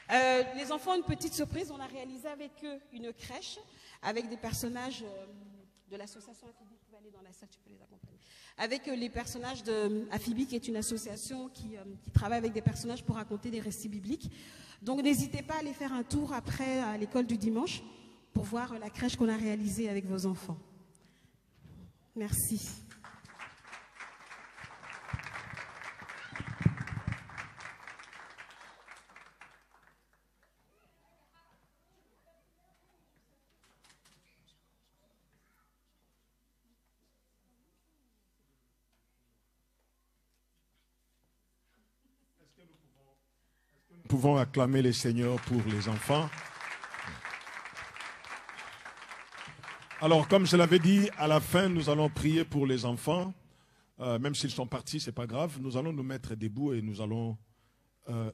Les enfants ont une petite surprise. On a réalisé avec eux une crèche avec des personnages de l'association Aphibi. Tu peux aller dans la salle, tu peux les accompagner. Avec les personnages de Aphibi, qui est une association qui travaille avec des personnages pour raconter des récits bibliques. Donc n'hésitez pas à aller faire un tour après à l'école du dimanche pour voir la crèche qu'on a réalisée avec vos enfants. Merci. Nous pouvons acclamer les Seigneurs pour les enfants. Alors, comme je l'avais dit, à la fin, nous allons prier pour les enfants. Même s'ils sont partis, ce n'est pas grave. Nous allons nous mettre debout et nous allons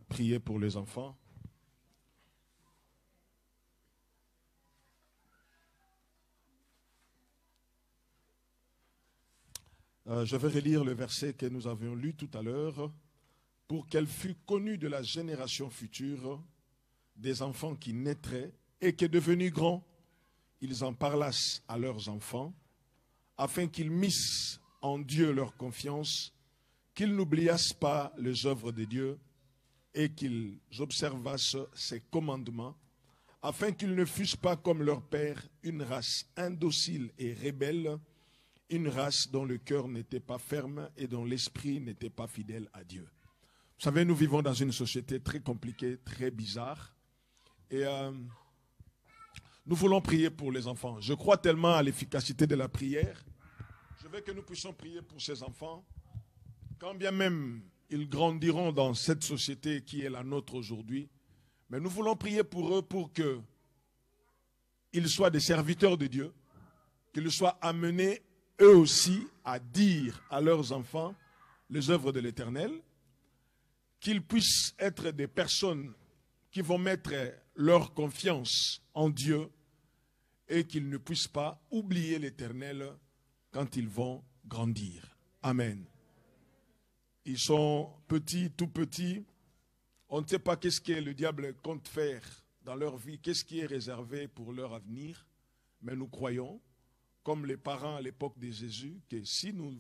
prier pour les enfants. Je vais relire le verset que nous avions lu tout à l'heure. Pour qu'elle fût connue de la génération future, des enfants qui naîtraient et qui, devenus grands, ils en parlassent à leurs enfants, afin qu'ils missent en Dieu leur confiance, qu'ils n'oubliassent pas les œuvres de Dieu et qu'ils observassent ses commandements, afin qu'ils ne fussent pas comme leur père, une race indocile et rebelle, une race dont le cœur n'était pas ferme et dont l'esprit n'était pas fidèle à Dieu. Vous savez, nous vivons dans une société très compliquée, très bizarre. Et nous voulons prier pour les enfants. Je crois tellement à l'efficacité de la prière. Je veux que nous puissions prier pour ces enfants. Quand bien même ils grandiront dans cette société qui est la nôtre aujourd'hui. Mais nous voulons prier pour eux pour qu'ils soient des serviteurs de Dieu. Qu'ils soient amenés eux aussi à dire à leurs enfants les œuvres de l'Éternel. Qu'ils puissent être des personnes qui vont mettre leur confiance en Dieu et qu'ils ne puissent pas oublier l'Éternel quand ils vont grandir. Amen. Ils sont petits, tout petits. On ne sait pas qu'est-ce que le diable compte faire dans leur vie, qu'est-ce qui est réservé pour leur avenir. Mais nous croyons, comme les parents à l'époque de Jésus, que si nous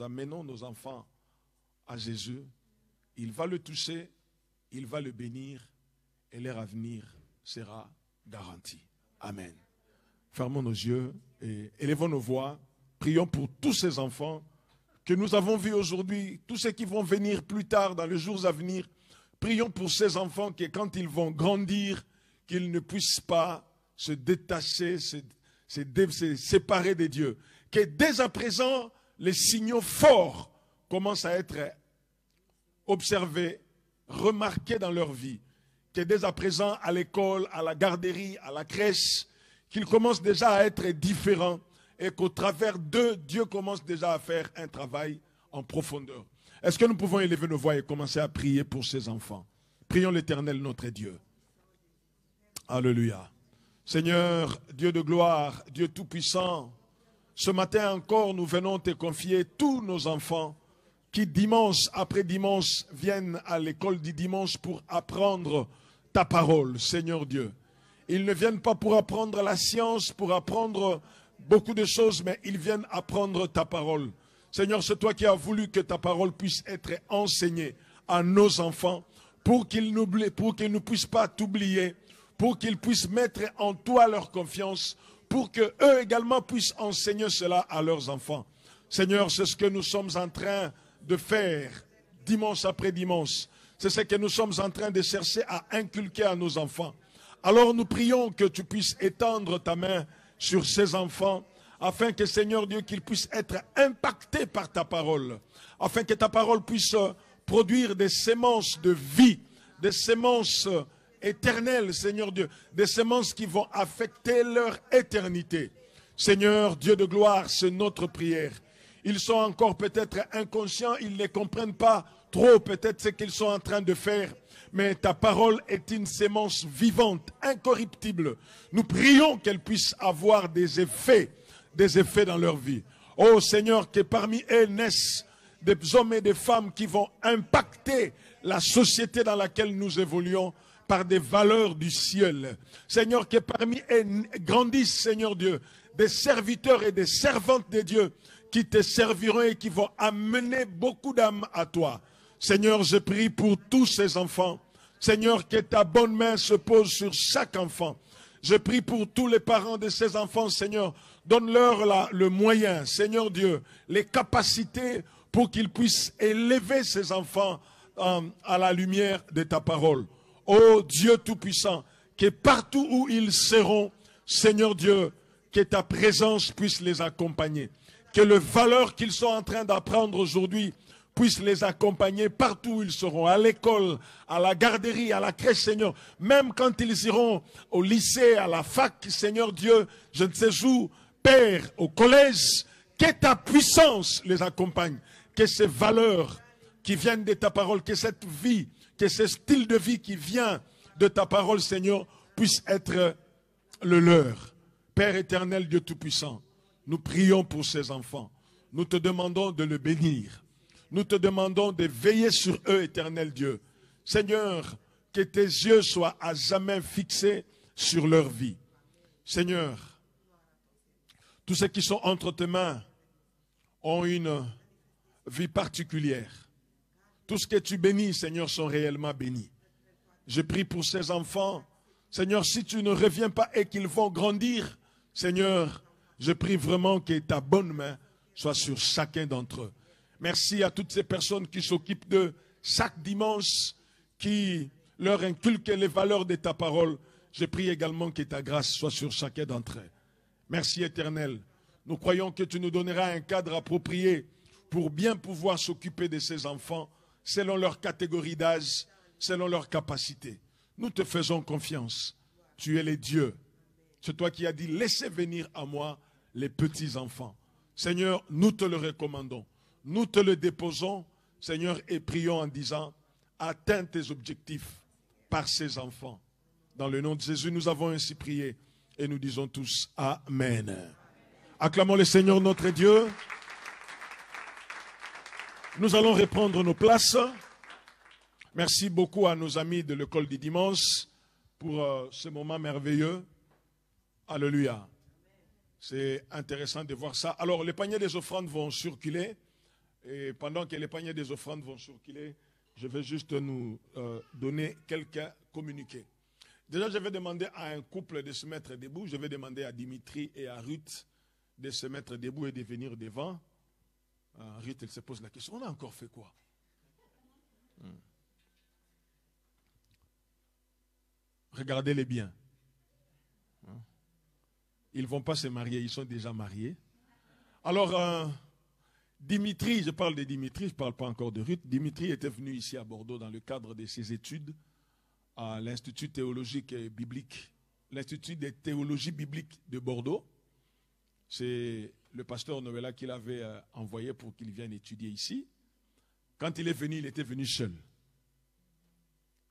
amenons nos enfants à Jésus, il va le toucher, il va le bénir et leur avenir sera garanti. Amen. Fermons nos yeux et élevons nos voix. Prions pour tous ces enfants que nous avons vus aujourd'hui, tous ceux qui vont venir plus tard dans les jours à venir. Prions pour ces enfants que quand ils vont grandir, qu'ils ne puissent pas se détacher, se séparer de Dieu. Que dès à présent, les signaux forts commencent à être observés, remarqués dans leur vie, que dès à présent, à l'école, à la garderie, à la crèche, qu'ils commencent déjà à être différents et qu'au travers d'eux, Dieu commence déjà à faire un travail en profondeur. Est-ce que nous pouvons élever nos voix et commencer à prier pour ces enfants? Prions l'Éternel, notre Dieu. Alléluia. Seigneur, Dieu de gloire, Dieu tout-puissant, ce matin encore, nous venons te confier tous nos enfants qui dimanche après dimanche viennent à l'école du dimanche pour apprendre ta parole, Seigneur Dieu. Ils ne viennent pas pour apprendre la science, pour apprendre beaucoup de choses, mais ils viennent apprendre ta parole. Seigneur, c'est toi qui as voulu que ta parole puisse être enseignée à nos enfants pour qu'ils ne puissent pas t'oublier, pour qu'ils puissent mettre en toi leur confiance, pour qu'eux également puissent enseigner cela à leurs enfants. Seigneur, c'est ce que nous sommes en train de faire dimanche après dimanche. C'est ce que nous sommes en train de chercher à inculquer à nos enfants. Alors nous prions que tu puisses étendre ta main sur ces enfants, afin que, Seigneur Dieu, qu'ils puissent être impactés par ta parole, afin que ta parole puisse produire des semences de vie, des semences éternelles, Seigneur Dieu, des semences qui vont affecter leur éternité. Seigneur, Dieu de gloire, c'est notre prière. Ils sont encore peut-être inconscients, ils ne comprennent pas trop peut-être ce qu'ils sont en train de faire. Mais ta parole est une sémence vivante, incorruptible. Nous prions qu'elle puisse avoir des effets dans leur vie. Oh Seigneur, que parmi eux naissent des hommes et des femmes qui vont impacter la société dans laquelle nous évoluons par des valeurs du ciel. Seigneur, que parmi eux grandissent, Seigneur Dieu, des serviteurs et des servantes de Dieu qui te serviront et qui vont amener beaucoup d'âmes à toi. Seigneur, je prie pour tous ces enfants. Seigneur, que ta bonne main se pose sur chaque enfant. Je prie pour tous les parents de ces enfants, Seigneur. Donne-leur le moyen, Seigneur Dieu, les capacités pour qu'ils puissent élever ces enfants à la lumière de ta parole. Ô Dieu Tout-Puissant, que partout où ils seront, Seigneur Dieu, que ta présence puisse les accompagner. Que les valeurs qu'ils sont en train d'apprendre aujourd'hui puisse les accompagner partout où ils seront, à l'école, à la garderie, à la crèche, Seigneur. Même quand ils iront au lycée, à la fac, Seigneur Dieu, je ne sais où, Père, au collège, que ta puissance les accompagne. Que ces valeurs qui viennent de ta parole, que cette vie, que ce style de vie qui vient de ta parole, Seigneur, puisse être le leur. Père éternel, Dieu Tout-Puissant, nous prions pour ces enfants. Nous te demandons de le bénir. Nous te demandons de veiller sur eux, éternel Dieu. Seigneur, que tes yeux soient à jamais fixés sur leur vie. Seigneur, tous ceux qui sont entre tes mains ont une vie particulière. Tout ce que tu bénis, Seigneur, sont réellement bénis. Je prie pour ces enfants. Seigneur, si tu ne reviens pas et qu'ils vont grandir, Seigneur, je prie vraiment que ta bonne main soit sur chacun d'entre eux. Merci à toutes ces personnes qui s'occupent de chaque dimanche, qui leur inculquent les valeurs de ta parole. Je prie également que ta grâce soit sur chacun d'entre eux. Merci éternel. Nous croyons que tu nous donneras un cadre approprié pour bien pouvoir s'occuper de ces enfants selon leur catégorie d'âge, selon leur capacité. Nous te faisons confiance. Tu es le Dieu. C'est toi qui as dit, laissez venir à moi les petits enfants. Seigneur, nous te le recommandons. Nous te le déposons, Seigneur, et prions en disant, atteins tes objectifs par ces enfants. Dans le nom de Jésus, nous avons ainsi prié et nous disons tous Amen. Acclamons le Seigneur notre Dieu. Nous allons reprendre nos places. Merci beaucoup à nos amis de l'école du dimanche pour ce moment merveilleux. Alléluia. C'est intéressant de voir ça. Alors, les paniers des offrandes vont circuler. Et pendant que les paniers des offrandes vont circuler, je vais juste nous donner quelques communiqués. Déjà, je vais demander à un couple de se mettre debout. Je vais demander à Dimitri et à Ruth de se mettre debout et de venir devant. Ruth, elle se pose la question, on a encore fait quoi? Regardez-les bien. Ils ne vont pas se marier, ils sont déjà mariés. Alors, Dimitri, je parle de Dimitri, je ne parle pas encore de Ruth. Dimitri était venu ici à Bordeaux dans le cadre de ses études à l'Institut théologique et biblique, l'Institut de théologie biblique de Bordeaux. C'est le pasteur Novella qui l'avait envoyé pour qu'il vienne étudier ici. Quand il est venu, il était venu seul.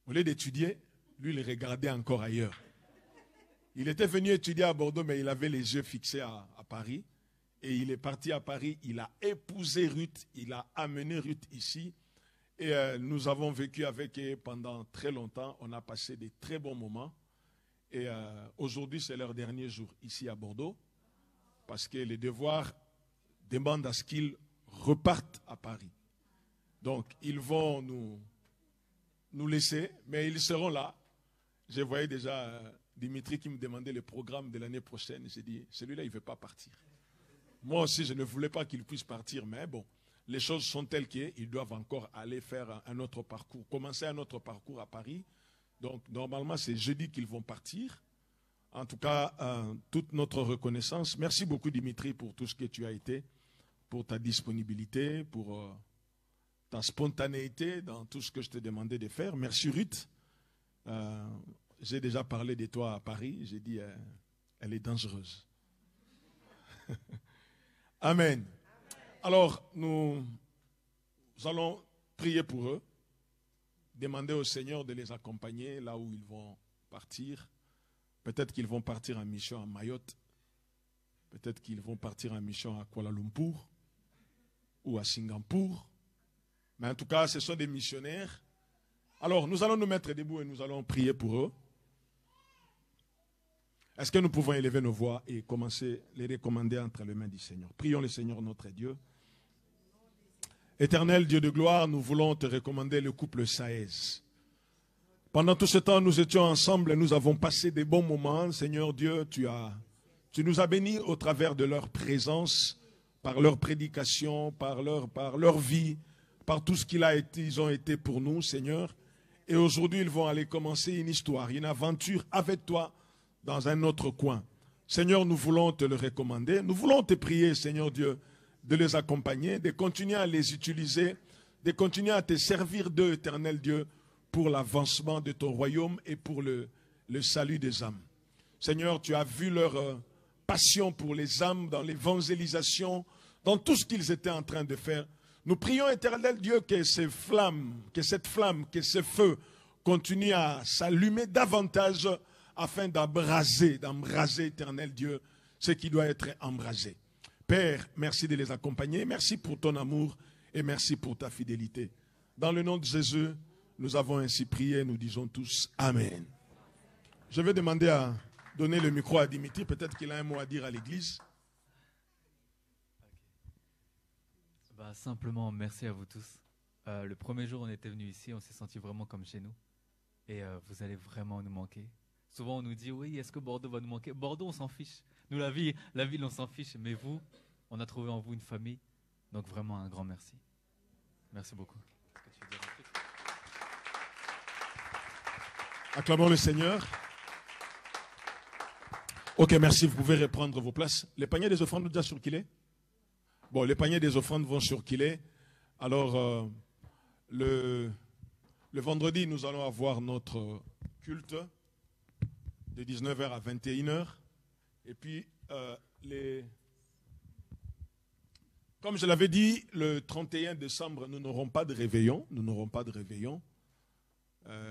Au lieu d'étudier, lui, il regardait encore ailleurs. Il était venu étudier à Bordeaux, mais il avait les yeux fixés à Paris. Et il est parti à Paris, il a épousé Ruth, il a amené Ruth ici. Et nous avons vécu avec eux pendant très longtemps. On a passé des très bons moments. Et aujourd'hui, c'est leur dernier jour ici à Bordeaux. Parce que les devoirs demandent à ce qu'ils repartent à Paris. Donc, ils vont nous laisser, mais ils seront là. Je voyais déjà Dimitri qui me demandait le programme de l'année prochaine. J'ai dit, celui-là, il ne veut pas partir. Moi aussi, je ne voulais pas qu'il puisse partir, mais bon, les choses sont telles qu'ils doivent encore aller faire un autre parcours, commencer un autre parcours à Paris. Donc, normalement, c'est jeudi qu'ils vont partir. En tout cas, toute notre reconnaissance. Merci beaucoup, Dimitri, pour tout ce que tu as été, pour ta disponibilité, pour ta spontanéité dans tout ce que je t'ai demandé de faire. Merci, Ruth. J'ai déjà parlé de toi à Paris. J'ai dit, elle est dangereuse. Amen. Alors, nous allons prier pour eux, demander au Seigneur de les accompagner là où ils vont partir. Peut-être qu'ils vont partir en mission à Mayotte. Peut-être qu'ils vont partir en mission à Kuala Lumpur ou à Singapour. Mais en tout cas, ce sont des missionnaires Alors, nous allons nous mettre debout et nous allons prier pour eux. Est-ce que nous pouvons élever nos voix et commencer à les recommander entre les mains du Seigneur? Prions le Seigneur notre Dieu. Éternel Dieu de gloire, nous voulons te recommander le couple Saez. Pendant tout ce temps, nous étions ensemble et nous avons passé des bons moments. Seigneur Dieu, tu nous as bénis au travers de leur présence, par leur prédication, par leur vie, par tout ce qu'ils ont été pour nous, Seigneur. Et aujourd'hui, ils vont aller commencer une histoire, une aventure avec toi dans un autre coin. Seigneur, nous voulons te le recommander. Nous voulons te prier, Seigneur Dieu, de les accompagner, de continuer à les utiliser, de continuer à te servir d'eux, éternel Dieu, pour l'avancement de ton royaume et pour le salut des âmes. Seigneur, tu as vu leur passion pour les âmes dans l'évangélisation, dans tout ce qu'ils étaient en train de faire. Nous prions, éternel Dieu, que cette flamme, que ce feu continue à s'allumer davantage afin d'embraser, éternel Dieu, ce qui doit être embrasé. Père, merci de les accompagner, merci pour ton amour et merci pour ta fidélité. Dans le nom de Jésus, nous avons ainsi prié, nous disons tous Amen. Je vais demander à donner le micro à Dimitri, peut-être qu'il a un mot à dire à l'église. Simplement, merci à vous tous. Le premier jour, on était venu ici, on s'est senti vraiment comme chez nous. Et vous allez vraiment nous manquer. Souvent, on nous dit, oui, est-ce que Bordeaux va nous manquer? Bordeaux, on s'en fiche. Nous, la ville, on s'en fiche. Mais vous, on a trouvé en vous une famille. Donc, vraiment, un grand merci. Merci beaucoup. Acclamons le Seigneur. Ok, merci. Vous pouvez reprendre vos places. Les paniers des offrandes ont déjà circulé? Bon, les paniers des offrandes vont circuler. Alors, le vendredi, nous allons avoir notre culte de 19h à 21h. Et puis, comme je l'avais dit, le 31 décembre, nous n'aurons pas de réveillon.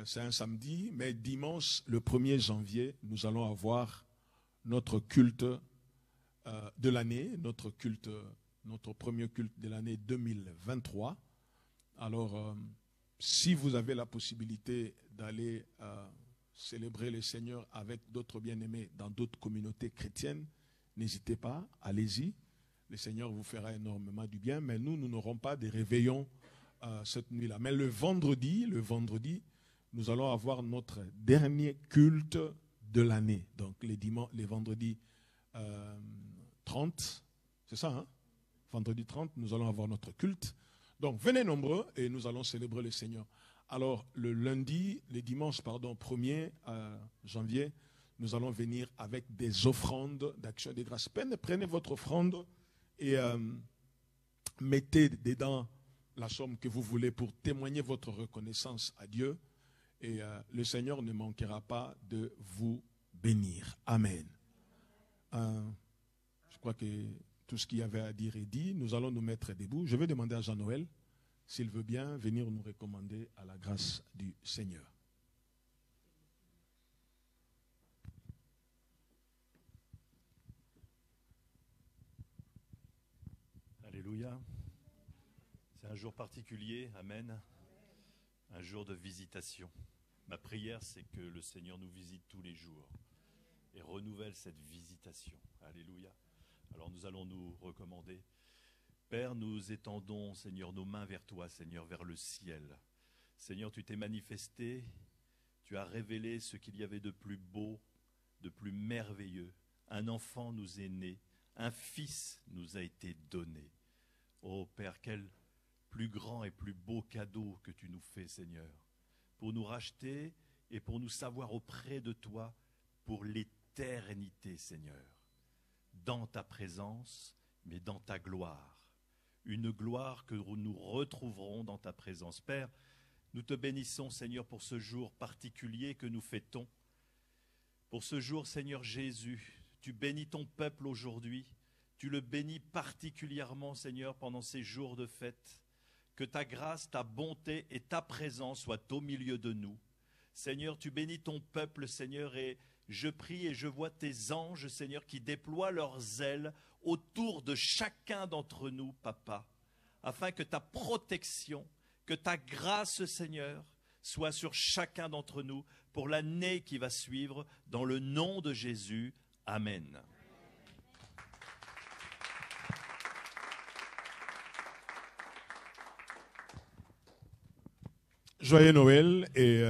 C'est un samedi, mais dimanche, le 1er janvier, nous allons avoir notre culte de l'année, notre premier culte de l'année 2023. Alors, si vous avez la possibilité d'aller célébrer le Seigneur avec d'autres bien-aimés dans d'autres communautés chrétiennes, n'hésitez pas, allez-y. Le Seigneur vous fera énormément du bien, mais nous n'aurons pas de réveillon cette nuit-là. Mais le vendredi, nous allons avoir notre dernier culte de l'année. Donc les vendredis 30, c'est ça, hein? Vendredi 30, nous allons avoir notre culte. Donc venez nombreux et nous allons célébrer le Seigneur. Alors le dimanche 1er janvier, nous allons venir avec des offrandes d'action de grâce. Prenez votre offrande et mettez dedans la somme que vous voulez pour témoigner votre reconnaissance à Dieu. Et le Seigneur ne manquera pas de vous bénir. Amen. Je crois que tout ce qu'il y avait à dire est dit. Nous allons nous mettre debout. Je vais demander à Jean-Noël s'il veut bien venir nous recommander à la grâce du Seigneur. Alléluia. C'est un jour particulier, amen. Un jour de visitation. Ma prière, c'est que le Seigneur nous visite tous les jours et renouvelle cette visitation. Alléluia. Alors nous allons nous recommander. Père, nous étendons, Seigneur, nos mains vers toi, Seigneur, vers le ciel. Seigneur, tu t'es manifesté, tu as révélé ce qu'il y avait de plus beau, de plus merveilleux. Un enfant nous est né, un fils nous a été donné. Oh Père, quel plus grand et plus beau cadeau que tu nous fais, Seigneur, pour nous racheter et pour nous savoir auprès de toi pour l'éternité, Seigneur, dans ta présence, mais dans ta gloire. Une gloire que nous retrouverons dans ta présence. Père, nous te bénissons, Seigneur, pour ce jour particulier que nous fêtons. Pour ce jour, Seigneur Jésus, tu bénis ton peuple aujourd'hui. Tu le bénis particulièrement, Seigneur, pendant ces jours de fête. Que ta grâce, ta bonté et ta présence soient au milieu de nous. Seigneur, tu bénis ton peuple, Seigneur, et je prie et je vois tes anges, Seigneur, qui déploient leurs ailes autour de chacun d'entre nous, Papa, afin que ta protection, que ta grâce, Seigneur, soit sur chacun d'entre nous pour l'année qui va suivre, dans le nom de Jésus. Amen. Joyeux Noël et